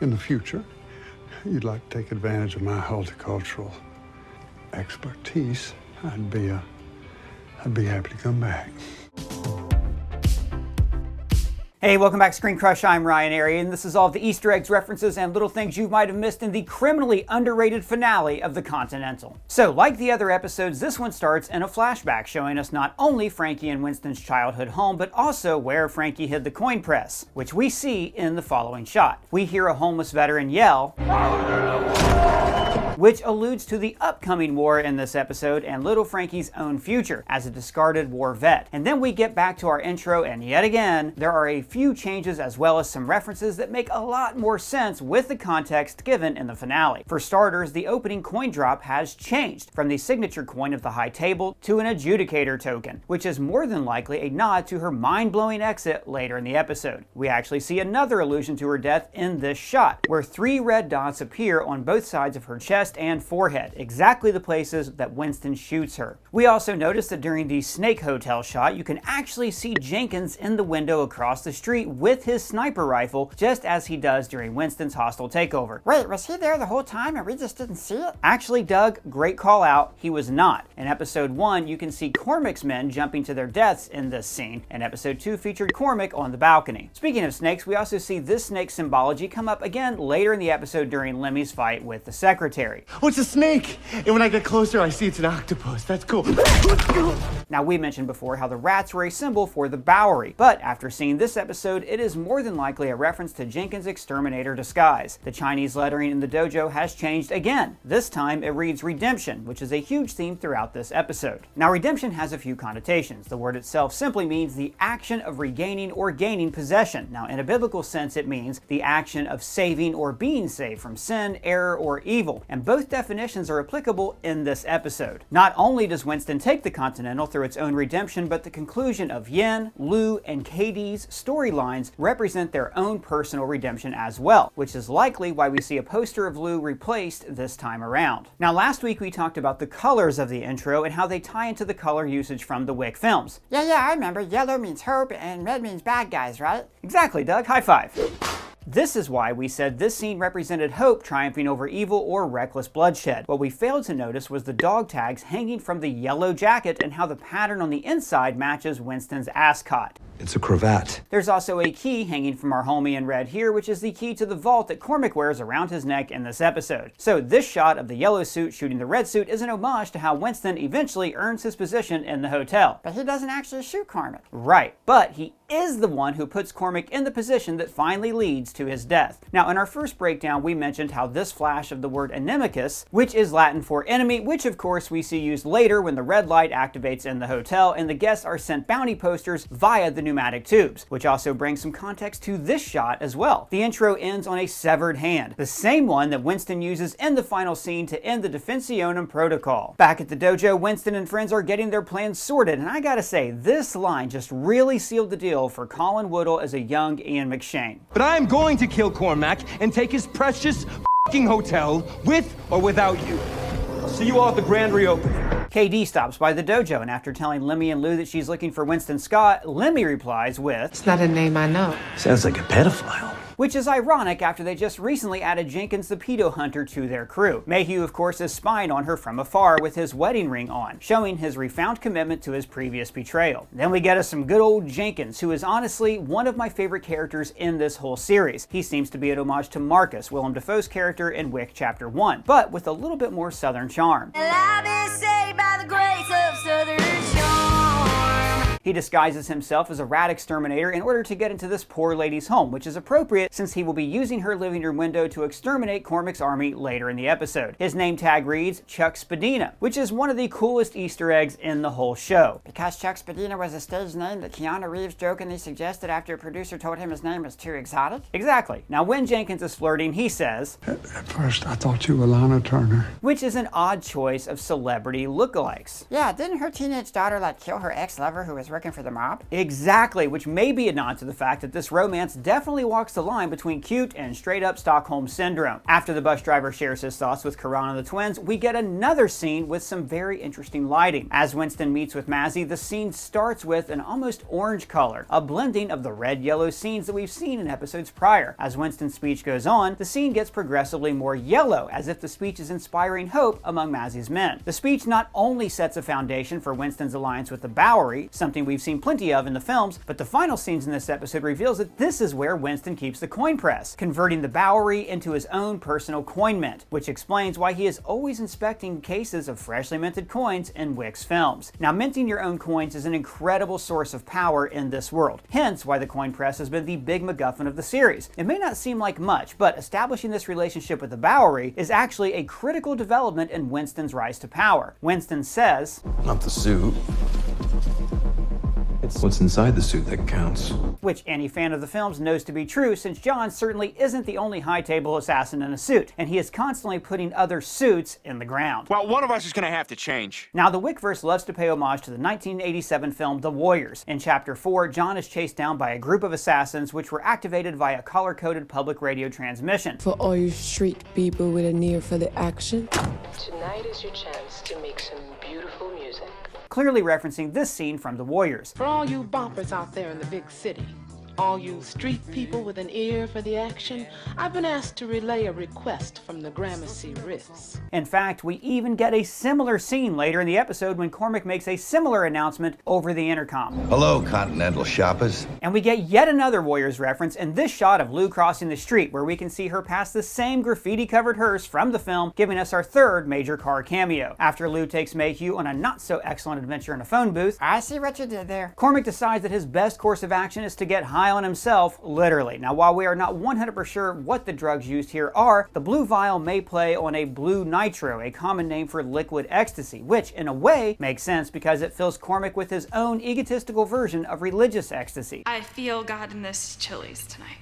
in the future you'd like to take advantage of my horticultural expertise, I'd be happy to come back. Hey, welcome back to ScreenCrush. I'm Ryan Harriet, and this is all of the Easter eggs, references, and little things you might have missed in the criminally underrated finale of the Continental. So, like the other episodes, this one starts in a flashback showing us not only Frankie and Winston's childhood home, but also where Frankie hid the coin press, which we see in the following shot. We hear a homeless veteran yell, which alludes to the upcoming war in this episode and little Frankie's own future as a discarded war vet. And then we get back to our intro, and yet again, there are a few changes as well as some references that make a lot more sense with the context given in the finale. For starters, the opening coin drop has changed from the signature coin of the high table to an adjudicator token, which is more than likely a nod to her mind-blowing exit later in the episode. We actually see another allusion to her death in this shot, where 3 red dots appear on both sides of her chest and forehead, exactly the places that Winston shoots her. We also notice that during the Snake Hotel shot, you can actually see Jenkins in the window across the street with his sniper rifle, just as he does during Winston's hostile takeover. Wait, was he there the whole time and we just didn't see it? Actually, Doug, great call out, he was not. In episode 1, you can see Cormac's men jumping to their deaths in this scene, and episode 2 featured Cormac on the balcony. Speaking of snakes, we also see this snake symbology come up again later in the episode during Lemmy's fight with the secretary. Oh, it's a snake! And when I get closer, I see it's an octopus. That's cool. Now, we mentioned before how the rats were a symbol for the Bowery, but after seeing this episode, it is more than likely a reference to Jenkins' exterminator disguise. The Chinese lettering in the dojo has changed again. This time, it reads Redemption, which is a huge theme throughout this episode. Now, redemption has a few connotations. The word itself simply means the action of regaining or gaining possession. Now, in a biblical sense, it means the action of saving or being saved from sin, error, or evil, and both definitions are applicable in this episode. Not only does Winston take the Continental through its own redemption, but the conclusion of Yin, Lou, and KD's storylines represent their own personal redemption as well, which is likely why we see a poster of Lou replaced this time around. Now, last week we talked about the colors of the intro and how they tie into the color usage from the Wick films. Yeah, I remember. Yellow means hope and red means bad guys, right? Exactly, Doug. High five. This is why we said this scene represented hope triumphing over evil or reckless bloodshed. What we failed to notice was the dog tags hanging from the yellow jacket and how the pattern on the inside matches Winston's ascot. It's a cravat. There's also a key hanging from our homie in red here, which is the key to the vault that Cormac wears around his neck in this episode. So this shot of the yellow suit shooting the red suit is an homage to how Winston eventually earns his position in the hotel. But he doesn't actually shoot Cormac. Right, but he is the one who puts Cormac in the position that finally leads to his death. Now, in our first breakdown, we mentioned how this flash of the word inimicus, which is Latin for enemy, which of course we see used later when the red light activates in the hotel and the guests are sent bounty posters via the pneumatic tubes, which also brings some context to this shot as well. The intro ends on a severed hand, the same one that Winston uses in the final scene to end the Defensionem protocol. Back at the dojo, Winston and friends are getting their plans sorted, and I gotta say, this line just really sealed the deal for Colin Woodall as a young Ian McShane. But I am going to kill Cormac and take his precious f***ing hotel with or without you. I'll see you all at the grand reopening. KD stops by the dojo, and after telling Lemmy and Lou that she's looking for Winston Scott, Lemmy replies with, "It's not a name I know." Sounds like a pedophile. Which is ironic after they just recently added Jenkins the pedo hunter to their crew. Mayhew, of course, is spying on her from afar with his wedding ring on, showing his refound commitment to his previous betrayal. Then we get us some good old Jenkins, who is honestly one of my favorite characters in this whole series. He seems to be an homage to Marcus, Willem Dafoe's character in Wick Chapter 1, but with a little bit more Southern charm. And I've been saved by the grace of Southern charm. He disguises himself as a rat exterminator in order to get into this poor lady's home, which is appropriate since he will be using her living room window to exterminate Cormac's army later in the episode. His name tag reads Chuck Spadina, which is one of the coolest Easter eggs in the whole show. Because Chuck Spadina was a stage name that Keanu Reeves jokingly suggested after a producer told him his name was too exotic? Exactly. Now, when Jenkins is flirting, he says, At first, I thought you were Lana Turner. which is an odd choice of celebrity lookalikes. Yeah, didn't her teenage daughter kill her ex-lover who was working for the mob? Exactly, which may be a nod to the fact that this romance definitely walks the line between cute and straight up Stockholm Syndrome. After the bus driver shares his thoughts with Karan and the twins, we get another scene with some very interesting lighting. As Winston meets with Mazzio, the scene starts with an almost orange color, a blending of the red-yellow scenes that we've seen in episodes prior. As Winston's speech goes on, the scene gets progressively more yellow, as if the speech is inspiring hope among Mazzio's men. The speech not only sets a foundation for Winston's alliance with the Bowery, something we've seen plenty of in the films, but the final scenes in this episode reveals that this is where Winston keeps the coin press, converting the Bowery into his own personal coin mint, which explains why he is always inspecting cases of freshly minted coins in Wick's films. Now, minting your own coins is an incredible source of power in this world, hence why the coin press has been the big MacGuffin of the series. It may not seem like much, but establishing this relationship with the Bowery is actually a critical development in Winston's rise to power. Winston says, "Not the suit. It's what's inside the suit that counts." Which any fan of the films knows to be true, since John certainly isn't the only high-table assassin in a suit, and he is constantly putting other suits in the ground. Well, one of us is gonna have to change. Now, the Wickverse loves to pay homage to the 1987 film The Warriors. In Chapter 4, John is chased down by a group of assassins which were activated via color-coded public radio transmission. For all you street people with an ear for the action, tonight is your chance to make some beautiful music. Clearly referencing this scene from The Warriors. For all you boppers out there in the big city, all you street people with an ear for the action, I've been asked to relay a request from the Gramercy Riffs. In fact, we even get a similar scene later in the episode when Cormac makes a similar announcement over the intercom. "Hello, Continental shoppers." And we get yet another Warriors reference in this shot of Lou crossing the street, where we can see her pass the same graffiti-covered hearse from the film, giving us our third major car cameo. After Lou takes Mayhew on a not-so-excellent adventure in a phone booth, I see what you did there. Cormac decides that his best course of action is to get high on himself, literally. Now, while we are not 100% sure what the drugs used here are, the blue vial may play on a blue nitro, a common name for liquid ecstasy, which, in a way, makes sense because it fills Cormac with his own egotistical version of religious ecstasy. I feel God in this Chili's tonight.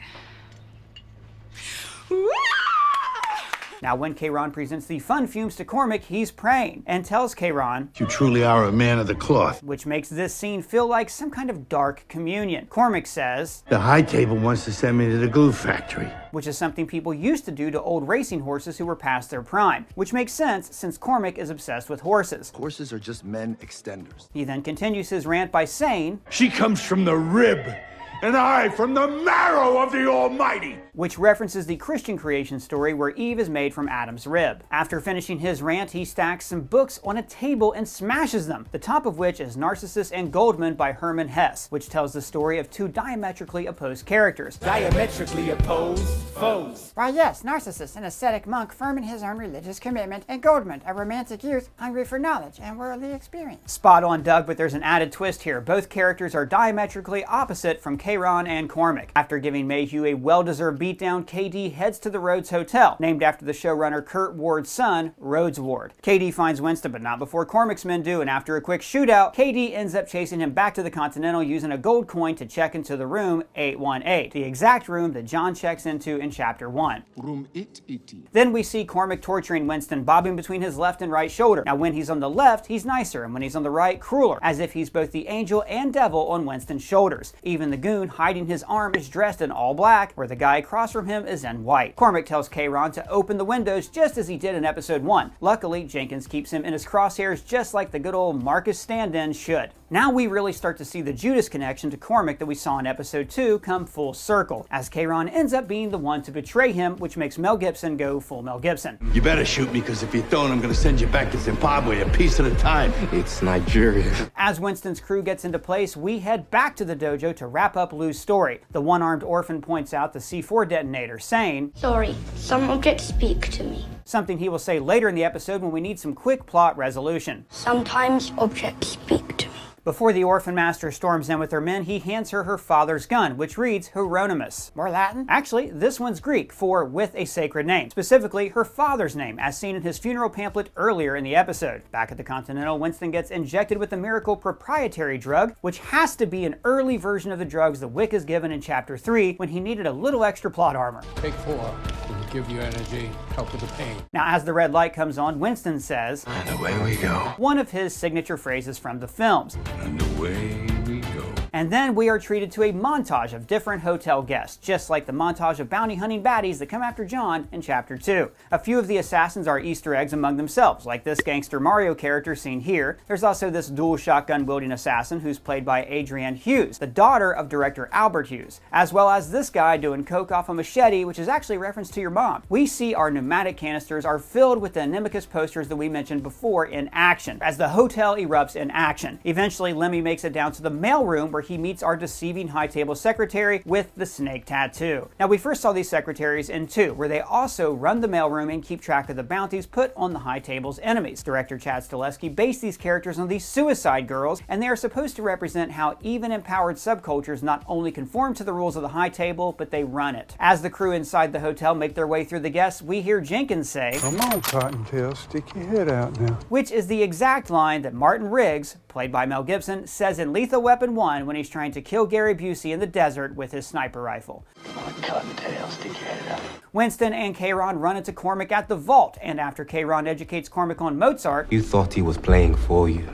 Now, when Kayron presents the fun fumes to Cormac, he's praying and tells Kayron, "You truly are a man of the cloth," which makes this scene feel like some kind of dark communion. Cormac says, "The high table wants to send me to the glue factory," which is something people used to do to old racing horses who were past their prime, which makes sense since Cormac is obsessed with horses. "Horses are just men extenders." He then continues his rant by saying, "She comes from the rib, and I from the marrow of the Almighty," which references the Christian creation story where Eve is made from Adam's rib. After finishing his rant, he stacks some books on a table and smashes them, the top of which is Narcissus and Goldman by Hermann Hesse, which tells the story of two diametrically opposed characters. Diametrically opposed foes. Why yes, Narcissus, an ascetic monk firm in his own religious commitment, and Goldman, a romantic youth hungry for knowledge and worldly experience. Spot on, Doug, but there's an added twist here. Both characters are diametrically opposite from Kayron and Cormac. After giving Mayhew a well-deserved beatdown, KD heads to the Rhodes Hotel, named after the showrunner Kurt Ward's son, Rhodes Ward. KD finds Winston, but not before Cormac's men do, and after a quick shootout, KD ends up chasing him back to the Continental using a gold coin to check into the room 818, the exact room that John checks into in Chapter 1. Room 880. Then we see Cormac torturing Winston, bobbing between his left and right shoulder. Now, when he's on the left, he's nicer, and when he's on the right, crueler, as if he's both the angel and devil on Winston's shoulders. Even the goon hiding his arm is dressed in all black, where the guy across from him is in white. Cormac tells Kayron to open the windows just as he did in Episode 1. Luckily, Jenkins keeps him in his crosshairs just like the good old Marcus stand-in should. Now we really start to see the Judas connection to Cormac that we saw in Episode 2 come full circle, as Kayron ends up being the one to betray him, which makes Mel Gibson go full Mel Gibson. "You better shoot me, because if you don't, I'm going to send you back to Zimbabwe a piece at a time." It's Nigeria. As Winston's crew gets into place, we head back to the dojo to wrap up Lou's story. The one-armed orphan points out the C4 detonator, saying, "Sorry, some objects speak to me." Something he will say later in the episode when we need some quick plot resolution. "Sometimes objects speak to me." Before the Orphan Master storms in with her men, he hands her her father's gun, which reads Hieronymus. More Latin? Actually, this one's Greek for with a sacred name, specifically her father's name, as seen in his funeral pamphlet earlier in the episode. Back at the Continental, Winston gets injected with the miracle proprietary drug, which has to be an early version of the drugs that Wick is given in Chapter 3 when he needed a little extra plot armor. Take 4. It'll give you energy, help with the pain. Now, as the red light comes on, Winston says, "And away we go." One of his signature phrases from the films. And away we go. And then we are treated to a montage of different hotel guests, just like the montage of bounty hunting baddies that come after John in Chapter 2. A few of the assassins are Easter eggs among themselves, like this gangster Mario character seen here. There's also this dual shotgun wielding assassin who's played by Adrienne Hughes, the daughter of director Albert Hughes, as well as this guy doing coke off a machete, which is actually a reference to your mom. We see our pneumatic canisters are filled with the Inimicus posters that we mentioned before in action, as the hotel erupts in action. Eventually, Lemmy makes it down to the mailroom where he meets our deceiving high table secretary with the snake tattoo. Now, we first saw these secretaries in 2, where they also run the mailroom and keep track of the bounties put on the high table's enemies. Director Chad Stahelski based these characters on these suicide girls, and they are supposed to represent how even empowered subcultures not only conform to the rules of the high table, but they run it. As the crew inside the hotel make their way through the guests, we hear Jenkins say, "Come on, Cottontail, stick your head out now." Which is the exact line that Martin Riggs, played by Mel Gibson, says in Lethal Weapon 1 when he's trying to kill Gary Busey in the desert with his sniper rifle. Come on, Cottontail, stick your head out. Winston and Kayron run into Cormac at the vault, and after Kayron educates Cormac on Mozart, You thought he was playing for you,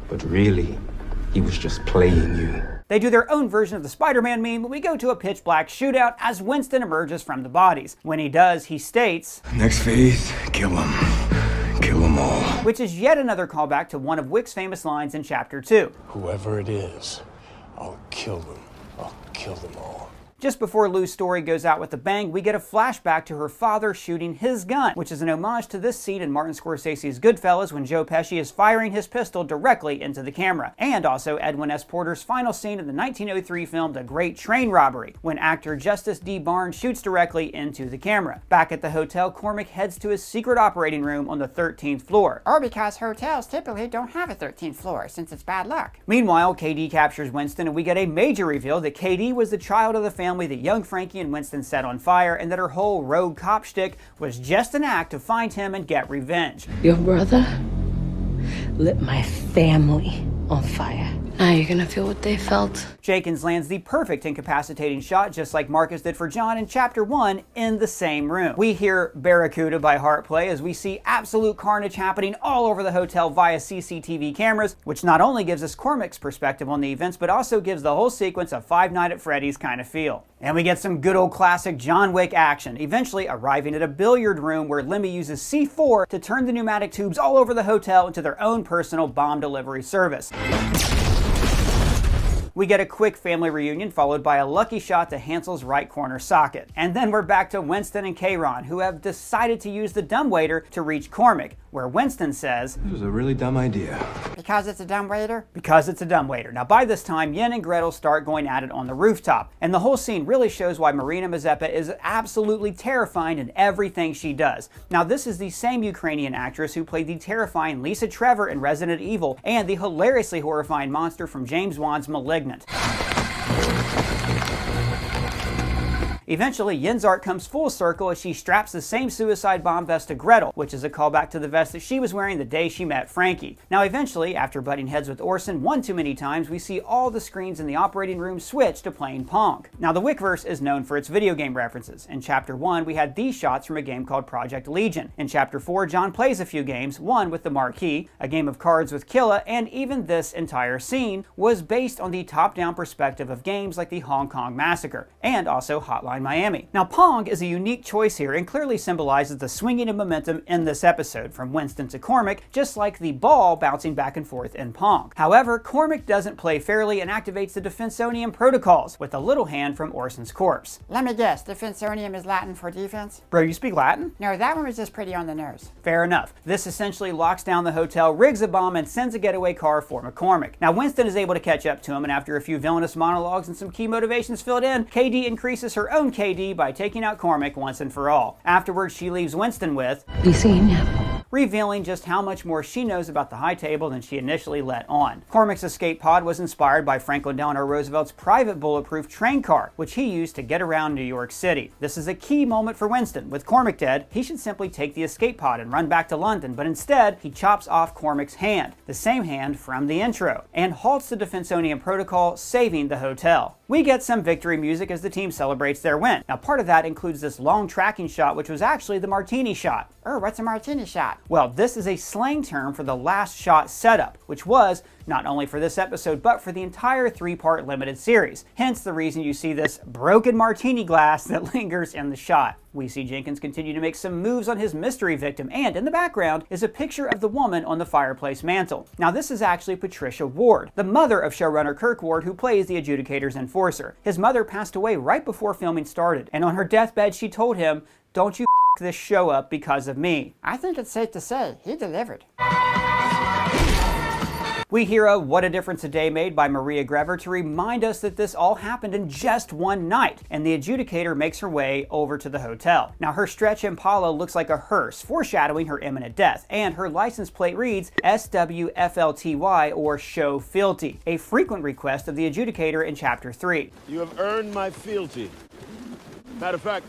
but really, he was just playing you. they do their own version of the Spider-Man meme when we go to a pitch black shootout as Winston emerges from the bodies. When he does, he states, Next phase, kill him. Kill them all. which is yet another callback to one of Wick's famous lines in Chapter 2. Whoever it is, I'll kill them. I'll kill them all. Just before Lou's story goes out with a bang, we get a flashback to her father shooting his gun, which is an homage to this scene in Martin Scorsese's Goodfellas when Joe Pesci is firing his pistol directly into the camera. And also Edwin S. Porter's final scene in the 1903 film The Great Train Robbery, when actor Justice D. Barnes shoots directly into the camera. Back at the hotel, Cormac heads to his secret operating room on the 13th floor. Or because hotels typically don't have a 13th floor, since it's bad luck. Meanwhile, KD captures Winston, and we get a major reveal that KD was the child of the family that young Frankie and Winston set on fire, and that her whole rogue cop shtick was just an act to find him and get revenge. Your brother lit my family on fire. Now you're gonna feel what they felt. Jenkins lands the perfect incapacitating shot, just like Marcus did for John in Chapter 1, in the same room. We hear Barracuda by Heart play as we see absolute carnage happening all over the hotel via CCTV cameras, which not only gives us Cormac's perspective on the events, but also gives the whole sequence a Five Nights at Freddy's kind of feel. And we get some good old classic John Wick action, eventually arriving at a billiard room where Lemmy uses C4 to turn the pneumatic tubes all over the hotel into their own personal bomb delivery service. We get a quick family reunion followed by a lucky shot to Hansel's right corner socket. And then we're back to Winston and Kayron, who have decided to use the dumbwaiter to reach Cormac, where Winston says, This was a really dumb idea. Because it's a dumbwaiter? Because it's a dumbwaiter. Now by this time, Yen and Gretel start going at it on the rooftop, and the whole scene really shows why Marina Mazeppa is absolutely terrifying in everything she does. Now this is the same Ukrainian actress who played the terrifying Lisa Trevor in Resident Evil, and the hilariously horrifying monster from James Wan's *Malignant*. Eventually, Yen's art comes full circle as she straps the same suicide bomb vest to Gretel, which is a callback to the vest that she was wearing the day she met Frankie. Now eventually, after butting heads with Orson one too many times, we see all the screens in the operating room switch to playing Pong. Now the Wickverse is known for its video game references. In Chapter 1, we had these shots from a game called Project Legion. In Chapter 4, John plays a few games, one with the Marquis, a game of cards with Killa, and even this entire scene was based on the top-down perspective of games like the Hong Kong Massacre, and also Hotline Miami. Now Pong is a unique choice here and clearly symbolizes the swinging of momentum in this episode, from Winston to Cormac, just like the ball bouncing back and forth in Pong. However, Cormac doesn't play fairly and activates the Defensonium protocols with a little hand from Orson's corpse. Let me guess, Defensonium is Latin for defense? Bro, you speak Latin? No, that one was just pretty on the nose. Fair enough. This essentially locks down the hotel, rigs a bomb, and sends a getaway car for McCormick. Now Winston is able to catch up to him, and after a few villainous monologues and some key motivations filled in, KD increases her own KD by taking out Cormac once and for all. Afterwards, she leaves Winston with, Be seeing you. revealing just how much more she knows about the high table than she initially let on. Cormac's escape pod was inspired by Franklin Delano Roosevelt's private bulletproof train car, which he used to get around New York City. This is a key moment for Winston. With Cormac dead, he should simply take the escape pod and run back to London, but instead, he chops off Cormac's hand, the same hand from the intro, and halts the Defensonium protocol, saving the hotel. We get some victory music as the team celebrates their win. Now part of that includes this long tracking shot, which was actually the martini shot. What's a martini shot? Well, this is a slang term for the last shot setup, which was not only for this episode, but for the entire 3-part limited series. Hence the reason you see this broken martini glass that lingers in the shot. We see Jenkins continue to make some moves on his mystery victim, and in the background is a picture of the woman on the fireplace mantle. Now this is actually Patricia Ward, the mother of showrunner Kirk Ward, who plays the Adjudicator's enforcer. His mother passed away right before filming started, and on her deathbed she told him, "Don't you f this show up because of me." I think it's safe to say he delivered. We hear a What a Difference a Day made by Maria Grever to remind us that this all happened in just one night, and the Adjudicator makes her way over to the hotel. Now her stretch Impala looks like a hearse, foreshadowing her imminent death, and her license plate reads SWFLTY, or Show Fealty, a frequent request of the Adjudicator in Chapter 3. You have earned my fealty. Matter of fact,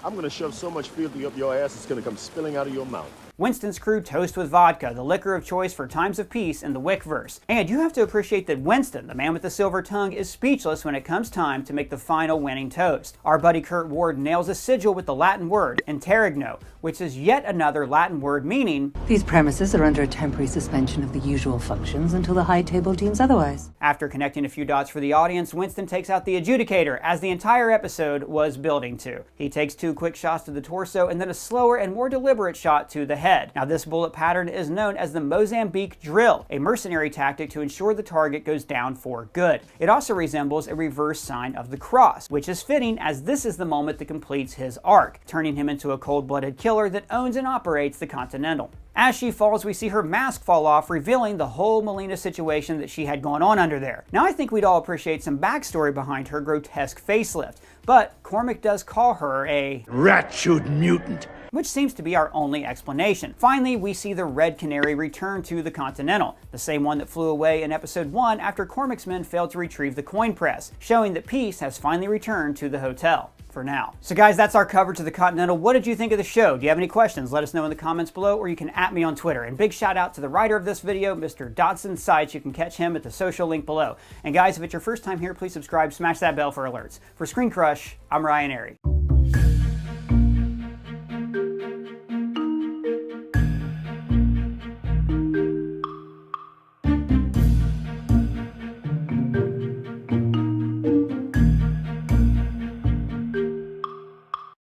I'm gonna shove so much fealty up your ass it's gonna come spilling out of your mouth. Winston's crew toast with vodka, the liquor of choice for times of peace in the Wickverse. And you have to appreciate that Winston, the man with the silver tongue, is speechless when it comes time to make the final winning toast. Our buddy Kurt Ward nails a sigil with the Latin word, interregno, which is yet another Latin word meaning, "These premises are under a temporary suspension of the usual functions until the High Table deems otherwise." After connecting a few dots for the audience, Winston takes out the Adjudicator, as the entire episode was building to. He takes 2 quick shots to the torso and then a slower and more deliberate shot to the head. Now this bullet pattern is known as the Mozambique drill, a mercenary tactic to ensure the target goes down for good. It also resembles a reverse sign of the cross, which is fitting as this is the moment that completes his arc, turning him into a cold-blooded killer that owns and operates the Continental. As she falls, we see her mask fall off, revealing the whole Melina situation that she had going on under there. Now I think we'd all appreciate some backstory behind her grotesque facelift, but Cormac does call her a rat-chewed mutant, which seems to be our only explanation. Finally, we see the Red Canary return to the Continental, the same one that flew away in episode 1 after Cormac's men failed to retrieve the coin press, showing that peace has finally returned to the hotel. For now. So guys, that's our coverage of the Continental. What did you think of the show? Do you have any questions? Let us know in the comments below, or you can @ me on Twitter. And big shout out to the writer of this video, Mr. Dodson Sites. You can catch him at the social link below. And guys, if it's your first time here, please subscribe, smash that bell for alerts. For ScreenCrush, I'm Ryan Airy.